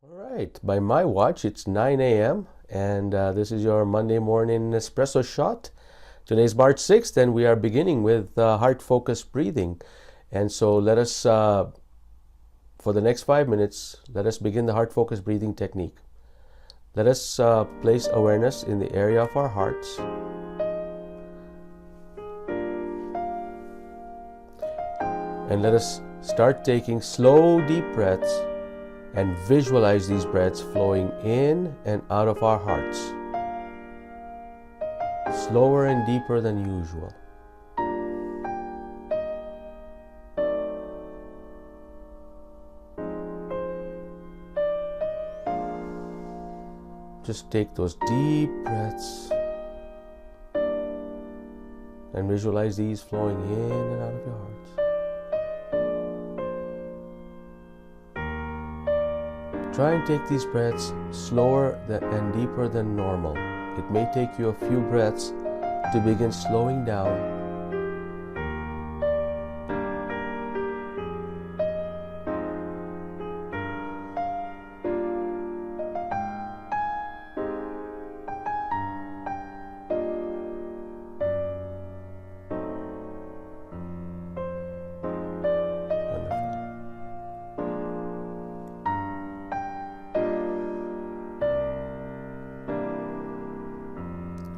All right, by my watch, it's 9 a.m. and this is your Monday morning espresso shot. Today's March 6th, and we are beginning with heart-focused breathing. And so let us, for the next 5 minutes, let us begin the heart-focused breathing technique. Let us place awareness in the area of our hearts. And let us start taking slow, deep breaths and visualize these breaths flowing in and out of our hearts, slower and deeper than usual. Just take those deep breaths and visualize these flowing in and out of your hearts. Try and take these breaths slower and deeper than normal. It may take you a few breaths to begin slowing down.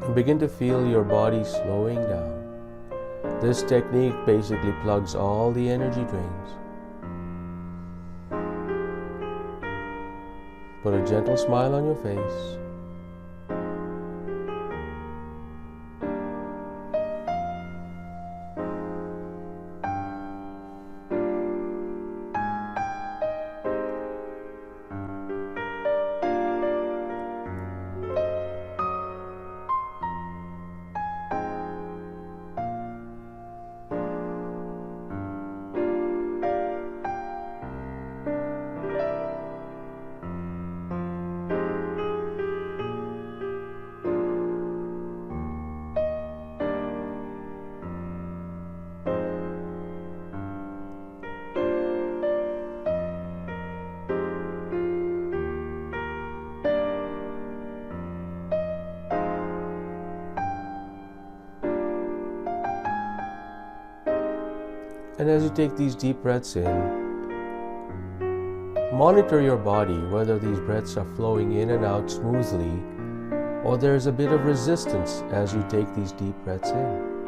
And begin to feel your body slowing down. This technique basically plugs all the energy drains. Put a gentle smile on your face. And as you take these deep breaths in, monitor your body whether these breaths are flowing in and out smoothly or there's a bit of resistance as you take these deep breaths in.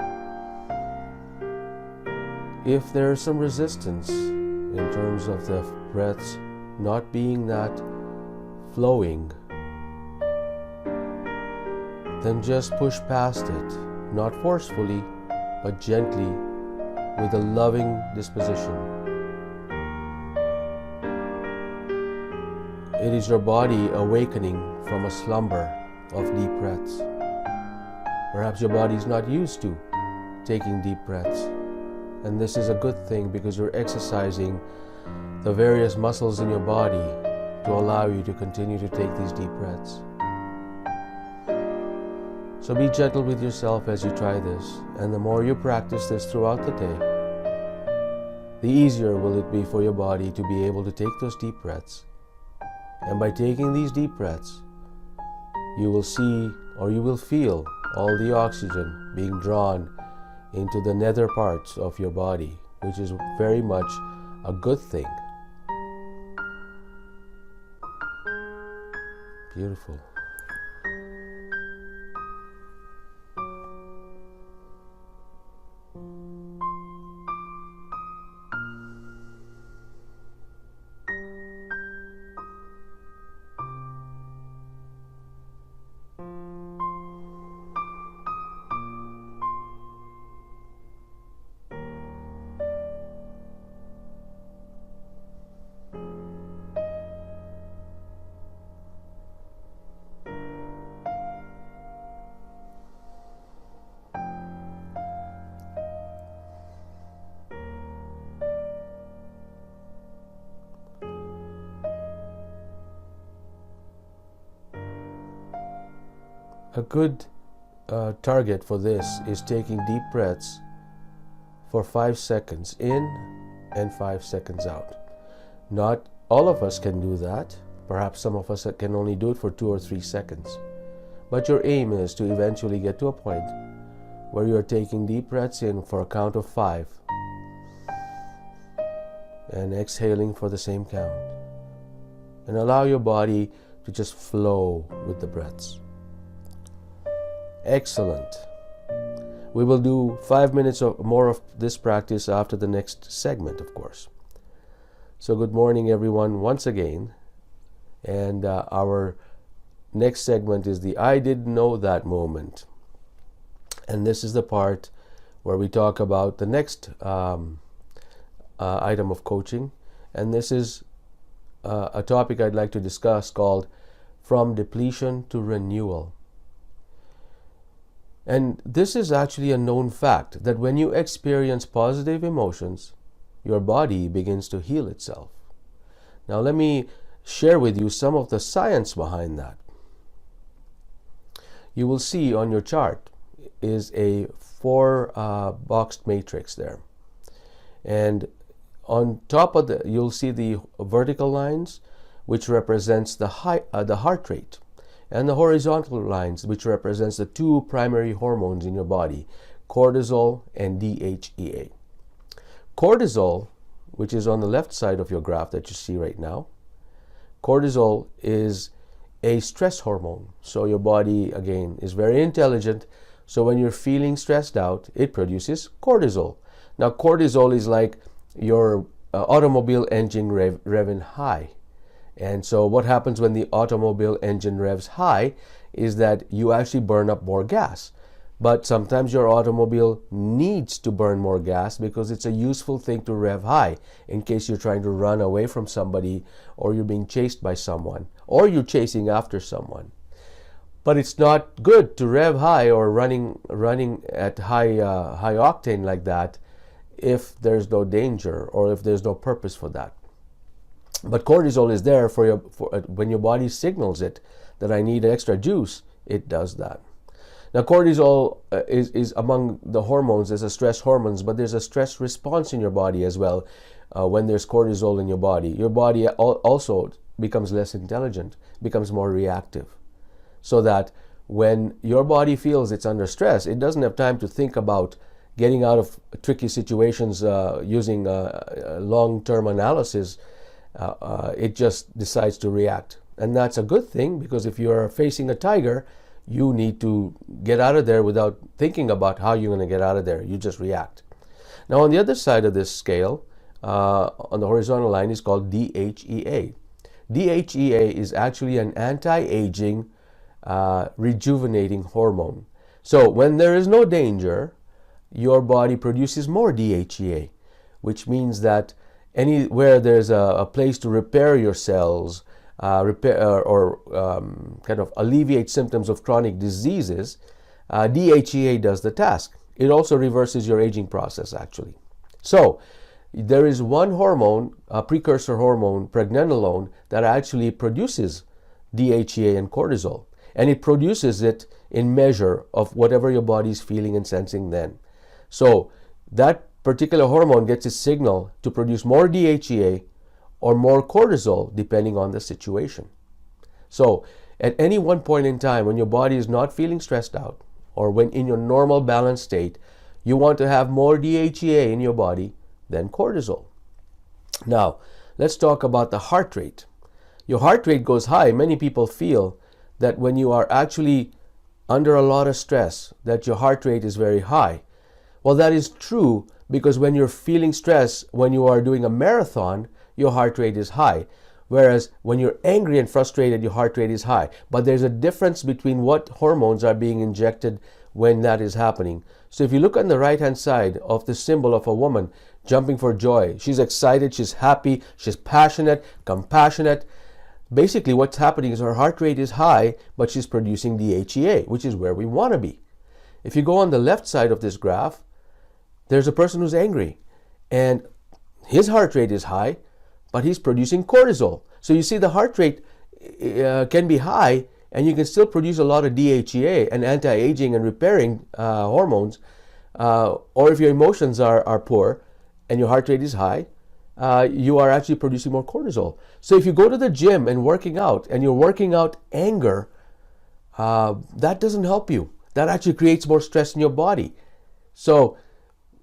If there is some resistance in terms of the breaths not being that flowing, then just push past it, not forcefully, but gently, with a loving disposition. It is your body awakening from a slumber of deep breaths. Perhaps your body is not used to taking deep breaths, and this is a good thing because you're exercising the various muscles in your body to allow you to continue to take these deep breaths. So be gentle with yourself as you try this, and the more you practice this throughout the day, the easier will it be for your body to be able to take those deep breaths. And by taking these deep breaths, you will see or you will feel all the oxygen being drawn into the nether parts of your body, which is very much a good thing. Beautiful. A good target for this is taking deep breaths for 5 seconds in and 5 seconds out. Not all of us can do that, Perhaps some of us can only do it for 2 or 3 seconds. But your aim is to eventually get to a point where you are taking deep breaths in for a count of 5 and exhaling for the same count. And allow your body to just flow with the breaths. Excellent. We will do 5 minutes or more of this practice after the next segment, of course. So good morning, everyone, once again. And our next segment is the I didn't know that moment. And this is the part where we talk about the next item of coaching. And this is a topic I'd like to discuss called From Depletion to Renewal. And this is actually a known fact that when you experience positive emotions, your body begins to heal itself. Now let me share with you some of the science behind that. You will see on your chart is a 4 boxed matrix there. And on top of you'll see the vertical lines, which represents the heart rate, and the horizontal lines, which represents the 2 primary hormones in your body, cortisol and DHEA. Cortisol, which is on the left side of your graph that you see right now, cortisol is a stress hormone. So your body, again, is very intelligent. So when you're feeling stressed out, it produces cortisol. Now, cortisol is like your automobile engine revving high. And so what happens when the automobile engine revs high is that you actually burn up more gas. But sometimes your automobile needs to burn more gas because it's a useful thing to rev high in case you're trying to run away from somebody, or you're being chased by someone, or you're chasing after someone. But it's not good to rev high or running at high octane like that if there's no danger or if there's no purpose for that. But cortisol is there for when your body signals it that I need extra juice, it does that. Now, cortisol is among the hormones. There's a stress hormones, but there's a stress response in your body as well. When there's cortisol in your body also becomes less intelligent, becomes more reactive. So that when your body feels it's under stress, it doesn't have time to think about getting out of tricky situations using long-term analysis. It just decides to react. And that's a good thing, because if you're facing a tiger, you need to get out of there without thinking about how you're going to get out of there. You just react. Now, on the other side of this scale, on the horizontal line, is called DHEA. DHEA is actually an anti-aging, rejuvenating hormone. So when there is no danger, your body produces more DHEA, which means that anywhere there's a place to repair your cells, or kind of alleviate symptoms of chronic diseases, DHEA does the task. It also reverses your aging process, actually. So there is one hormone, a precursor hormone, pregnenolone, that actually produces DHEA and cortisol. And it produces it in measure of whatever your body is feeling and sensing then. So that particular hormone gets its signal to produce more DHEA or more cortisol, depending on the situation. So at any one point in time, when your body is not feeling stressed out, or when in your normal balanced state, you want to have more DHEA in your body than cortisol. Now, let's talk about the heart rate. Your heart rate goes high. Many people feel that when you are actually under a lot of stress, that your heart rate is very high. Well, that is true, because when you're feeling stress, when you are doing a marathon, your heart rate is high. Whereas when you're angry and frustrated, your heart rate is high. But there's a difference between what hormones are being injected when that is happening. So if you look on the right-hand side of the symbol of a woman jumping for joy, she's excited, she's happy, she's passionate, compassionate. Basically what's happening is her heart rate is high, but she's producing DHEA, which is where we want to be. If you go on the left side of this graph, there's a person who's angry, and his heart rate is high, but he's producing cortisol. So you see, the heart rate can be high, and you can still produce a lot of DHEA and anti-aging and repairing hormones. Or if your emotions are poor and your heart rate is high, you are actually producing more cortisol. So if you go to the gym and working out and you're working out anger, that doesn't help you. That actually creates more stress in your body. So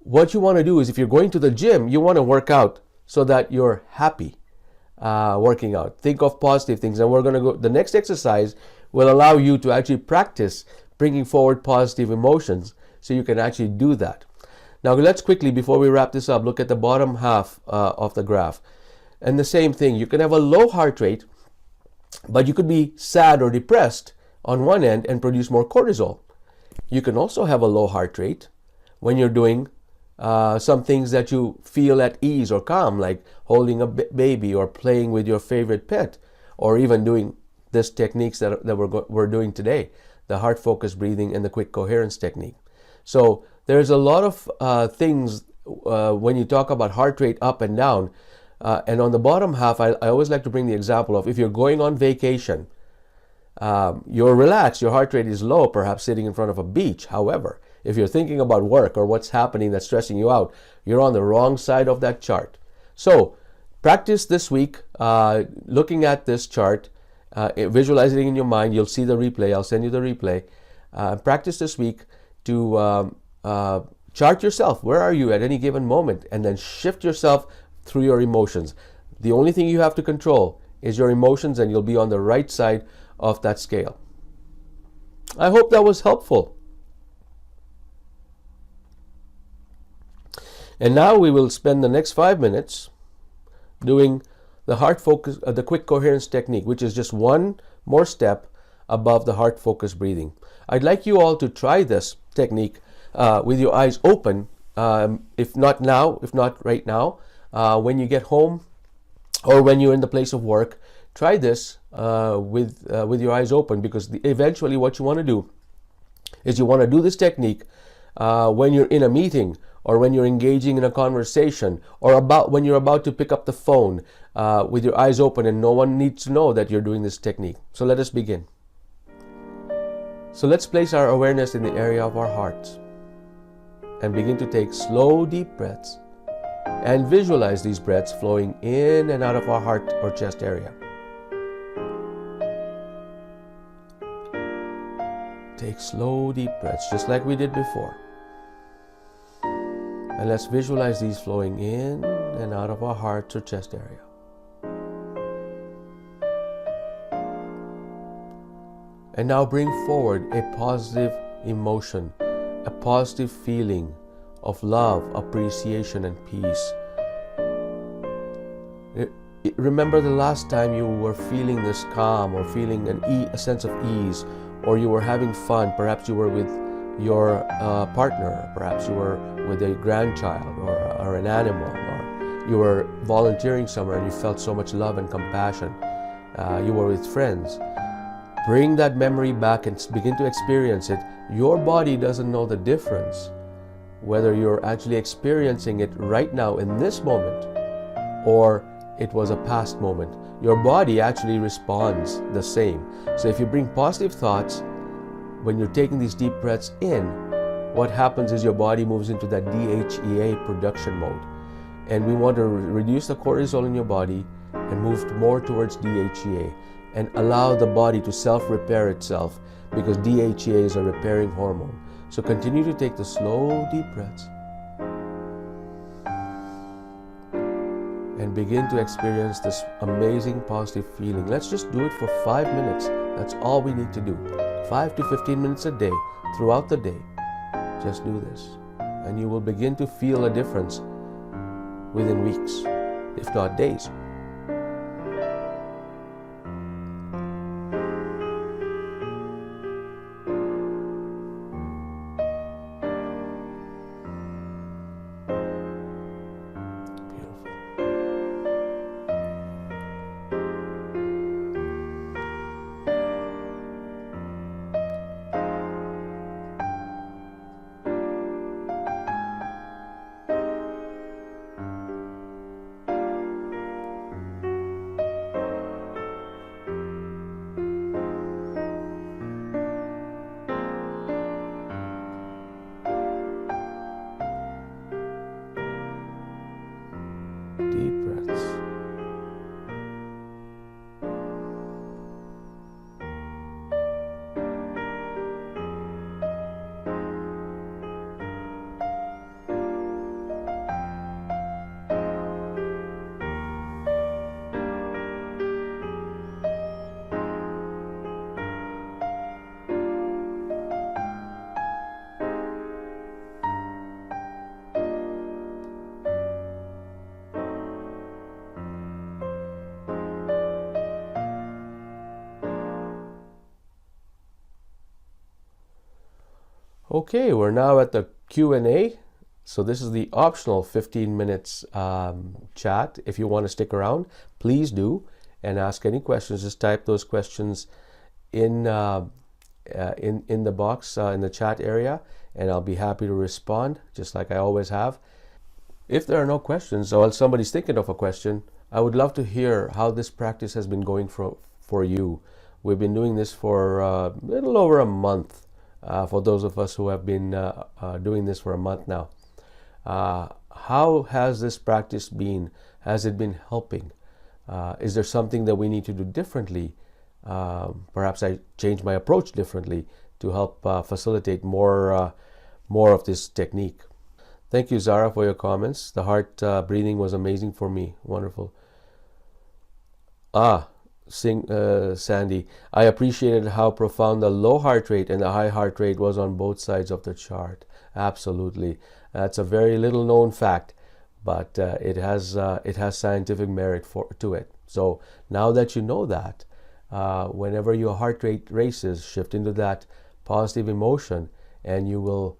what you want to do is, if you're going to the gym, you want to work out so that you're happy working out. Think of positive things. And we're going to go, the next exercise will allow you to actually practice bringing forward positive emotions so you can actually do that. Now let's quickly, before we wrap this up, look at the bottom half of the graph. And the same thing, you can have a low heart rate, but you could be sad or depressed on one end and produce more cortisol. You can also have a low heart rate when you're doing some things that you feel at ease or calm, like holding a baby or playing with your favorite pet, or even doing these techniques that we're doing today, the heart focused breathing and the quick coherence technique. So there's a lot of things when you talk about heart rate up and down. And on the bottom half, I always like to bring the example of, if you're going on vacation, you're relaxed, your heart rate is low, perhaps sitting in front of a beach. However, if you're thinking about work or what's happening that's stressing you out, you're on the wrong side of that chart. So practice this week looking at this chart, visualizing it in your mind. You'll see the replay. I'll send you the replay. Practice this week to chart yourself. Where are you at any given moment? And then shift yourself through your emotions. The only thing you have to control is your emotions, and you'll be on the right side of that scale. I hope that was helpful. And now we will spend the next 5 minutes doing the heart focus, the quick coherence technique, which is just one more step above the heart focused breathing. I'd like you all to try this technique with your eyes open, if not now, if not right now, when you get home or when you're in the place of work. Try this with your eyes open, because eventually what you want to do is you want to do this technique when you're in a meeting, or when you're engaging in a conversation, or when you're about to pick up the phone with your eyes open, and no one needs to know that you're doing this technique. So let us begin. So let's place our awareness in the area of our hearts and begin to take slow, deep breaths, and visualize these breaths flowing in and out of our heart or chest area. Take slow, deep breaths, just like we did before. And let's visualize these flowing in and out of our heart or chest area. And now bring forward a positive emotion, a positive feeling of love, appreciation, and peace. Remember the last time you were feeling this calm, or feeling a sense of ease, or you were having fun. Perhaps you were with your partner, perhaps you were with a grandchild or an animal, or you were volunteering somewhere and you felt so much love and compassion. You were with friends. Bring that memory back and begin to experience it. Your body doesn't know the difference whether you're actually experiencing it right now in this moment, or it was a past moment. Your body actually responds the same. So if you bring positive thoughts, when you're taking these deep breaths in, what happens is your body moves into that DHEA production mode. And we want to reduce the cortisol in your body and move more towards DHEA, and allow the body to self-repair itself, because DHEA is a repairing hormone. So continue to take the slow, deep breaths and begin to experience this amazing positive feeling. Let's just do it for 5 minutes. That's all we need to do. 5 to 15 minutes a day throughout the day. Just do this, and you will begin to feel a difference within weeks, if not days. Okay, we're now at the Q&A. So this is the optional 15 minutes chat. If you want to stick around, please do, and ask any questions. Just type those questions in the box in the chat area, and I'll be happy to respond, just like I always have. If there are no questions, or somebody's thinking of a question, I would love to hear how this practice has been going for you. We've been doing this for a little over a month, for those of us who have been doing this for a month now. How has this practice been? Has it been helping? Is there something that we need to do differently? Perhaps I change my approach differently to help facilitate more of this technique. Thank you, Zara, for your comments. The heart breathing was amazing for me. Wonderful. Sandy, I appreciated how profound the low heart rate and the high heart rate was on both sides of the chart. Absolutely. That's a very little known fact, but it has scientific merit to it. So now that you know that, whenever your heart rate races, shift into that positive emotion, and you will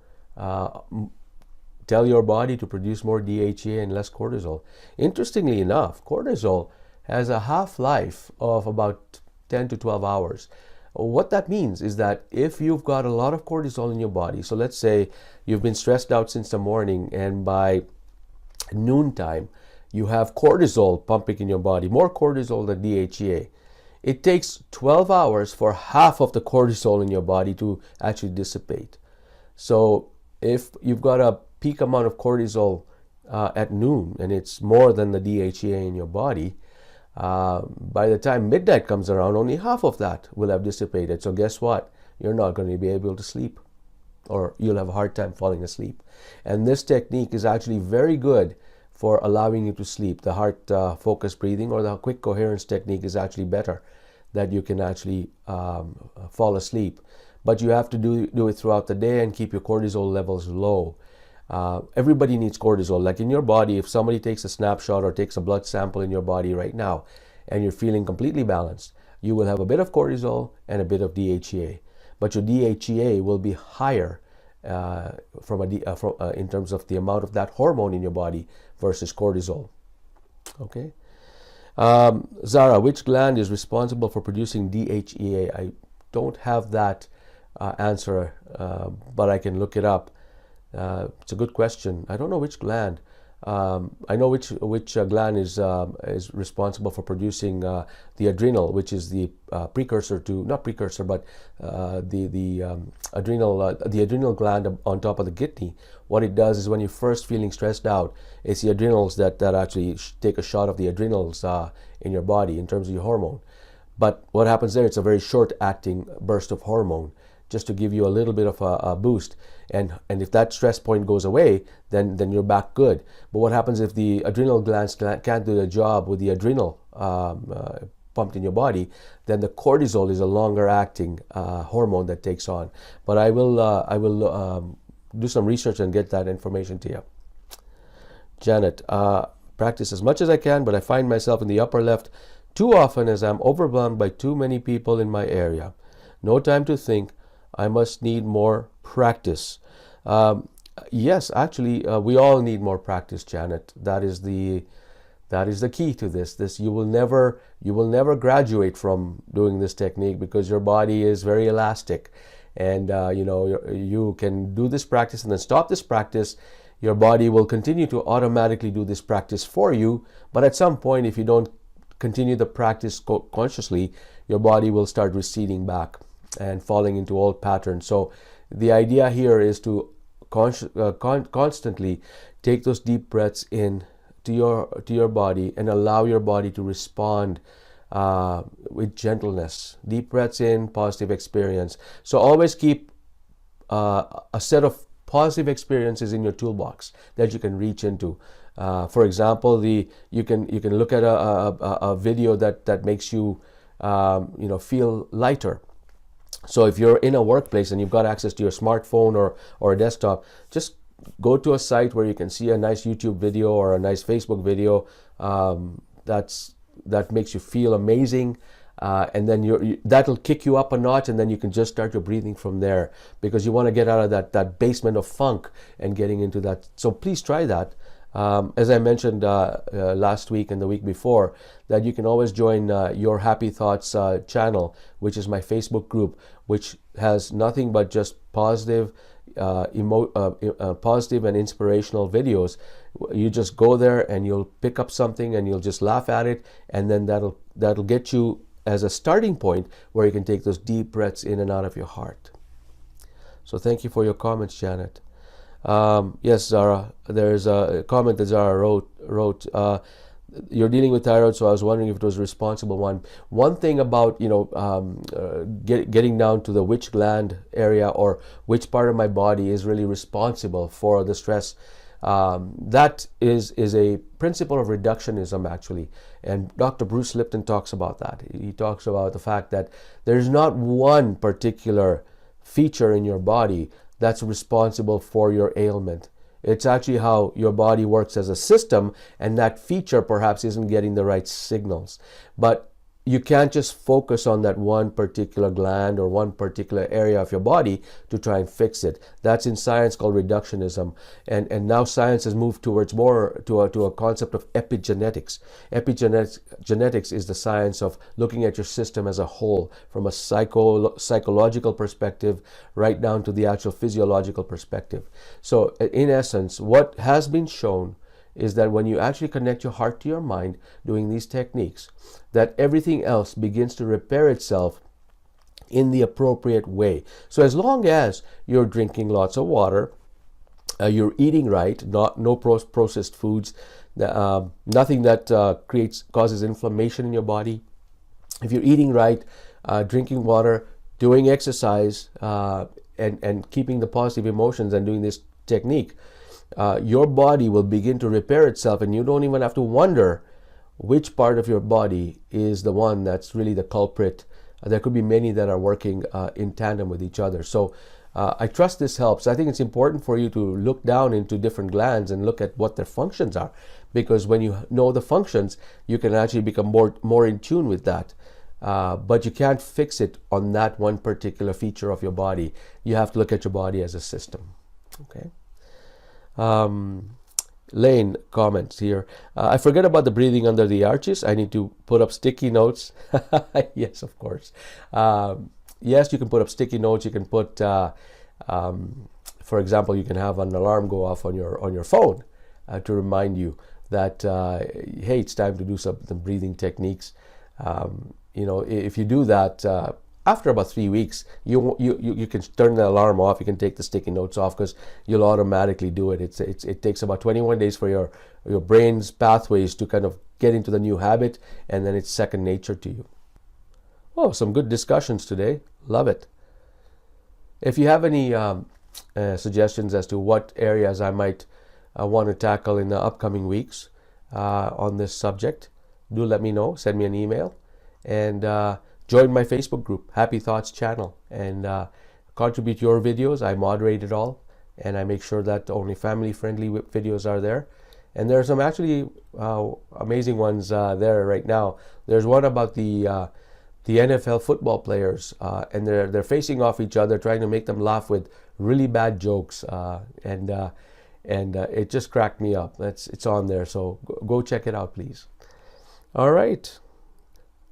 tell your body to produce more DHEA and less cortisol. Interestingly enough, cortisol has a half-life of about 10 to 12 hours. What that means is that if you've got a lot of cortisol in your body, so let's say you've been stressed out since the morning, and by noontime you have cortisol pumping in your body, more cortisol than DHEA. It takes 12 hours for half of the cortisol in your body to actually dissipate. So if you've got a peak amount of cortisol at noon, and it's more than the DHEA in your body, by the time midnight comes around, only half of that will have dissipated. So guess what? You're not going to be able to sleep, or you'll have a hard time falling asleep. And this technique is actually very good for allowing you to sleep. The heart focused breathing, or the quick coherence technique, is actually better, that you can actually fall asleep. But you have to do it throughout the day and keep your cortisol levels low. Everybody needs cortisol. Like in your body, if somebody takes a snapshot or takes a blood sample in your body right now, and you're feeling completely balanced, you will have a bit of cortisol and a bit of DHEA. But your DHEA will be higher in terms of the amount of that hormone in your body versus cortisol. Okay. Zara, which gland is responsible for producing DHEA? I don't have that answer, but I can look it up. It's a good question. I don't know which gland. I know which gland is responsible for producing the adrenal, which is the precursor to, not precursor, but the adrenal gland on top of the kidney. What it does is, when you're first feeling stressed out, it's the adrenals that actually take a shot of the adrenals in your body in terms of your hormone. But what happens there, it's a very short-acting burst of hormone, just to give you a little bit of a boost. And if that stress point goes away, then you're back good. But what happens if the adrenal glands can't do the job with the adrenal pumped in your body, then the cortisol is a longer acting hormone that takes on. But I will do some research and get that information to you. Janet, practice as much as I can, but I find myself in the upper left too often as I'm overwhelmed by too many people in my area. No time to think. I must need more practice. Yes, actually, we all need more practice, Janet. That is the key to this. You will never graduate from doing this technique, because your body is very elastic, and you can do this practice and then stop this practice. Your body will continue to automatically do this practice for you, but at some point, if you don't continue the practice consciously, your body will start receding back and falling into old patterns. So the idea here is to constantly take those deep breaths in to your body, and allow your body to respond with gentleness. Deep breaths in, positive experience. So always keep a set of positive experiences in your toolbox that you can reach into. For example, you can look at a video that makes you feel lighter. So if you're in a workplace and you've got access to your smartphone or a desktop, just go to a site where you can see a nice YouTube video or a nice Facebook video that makes you feel amazing. and then that'll kick you up a notch, and then you can just start your breathing from there, because you want to get out of that basement of funk and getting into that. So please try that. As I mentioned last week and the week before, that you can always join Your Happy Thoughts channel, which is my Facebook group, which has nothing but just positive positive and inspirational videos. You just go there and you'll pick up something and you'll just laugh at it, and then that'll get you as a starting point where you can take those deep breaths in and out of your heart. So thank you for your comments, Janet. Yes, Zara, there's a comment that Zara wrote. You're dealing with thyroid, so I was wondering if it was a responsible one. One thing about, getting down to the which gland area or which part of my body is really responsible for the stress, that is a principle of reductionism, actually. And Dr. Bruce Lipton talks about that. He talks about the fact that there's not one particular feature in your body that's responsible for your ailment. It's actually how your body works as a system, and that feature perhaps isn't getting the right signals. But you can't just focus on that one particular gland or one particular area of your body to try and fix it. That's in science called reductionism. And now science has moved towards more to a concept of epigenetics. Genetics is the science of looking at your system as a whole, from a psychological perspective right down to the actual physiological perspective. So in essence, what has been shown is that when you actually connect your heart to your mind doing these techniques, that everything else begins to repair itself in the appropriate way. So as long as you're drinking lots of water, you're eating right, no processed foods, nothing that causes inflammation in your body. If you're eating right, drinking water, doing exercise, and keeping the positive emotions and doing this technique, your body will begin to repair itself, and you don't even have to wonder which part of your body is the one that's really the culprit. There could be many that are working in tandem with each other. So I trust this helps. I think it's important for you to look down into different glands and look at what their functions are, because when you know the functions, you can actually become more in tune with that. But you can't fix it on that one particular feature of your body. You have to look at your body as a system. Okay. Lane comments here. I forget about the breathing under the arches. I need to put up sticky notes. Yes, of course. Yes, you can put up sticky notes. You can put, for example, you can have an alarm go off on your phone to remind you that hey, it's time to do some breathing techniques. If you do that, after about 3 weeks, you can turn the alarm off. You can take the sticky notes off, because you'll automatically do it. It takes about 21 days for your brain's pathways to kind of get into the new habit, and then it's second nature to you. Oh, some good discussions today. Love it. If you have any suggestions as to what areas I might want to tackle in the upcoming weeks on this subject, do let me know. Send me an email, and join my Facebook group, Happy Thoughts channel, and contribute your videos. I moderate it all, and I make sure that only family-friendly videos are there. And there are some actually amazing ones there right now. There's one about the NFL football players, and they're facing off each other, trying to make them laugh with really bad jokes, and it just cracked me up. It's on there, so go check it out, please. All right.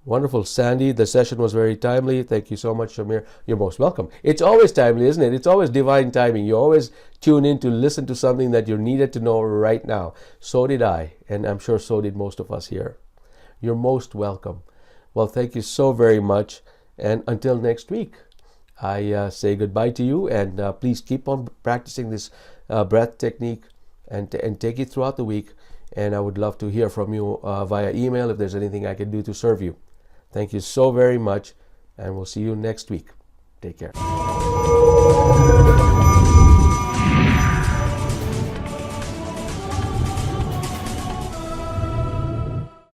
Wonderful. Sandy, the session was very timely. Thank you so much, Shamir. You're most welcome. It's always timely, isn't it? It's always divine timing. You always tune in to listen to something that you needed to know right now. So did I, and I'm sure so did most of us here. You're most welcome. Well, thank you so very much. And until next week, I say goodbye to you, and please keep on practicing this breath technique and take it throughout the week. And I would love to hear from you via email if there's anything I can do to serve you. Thank you so very much, and we'll see you next week. Take care.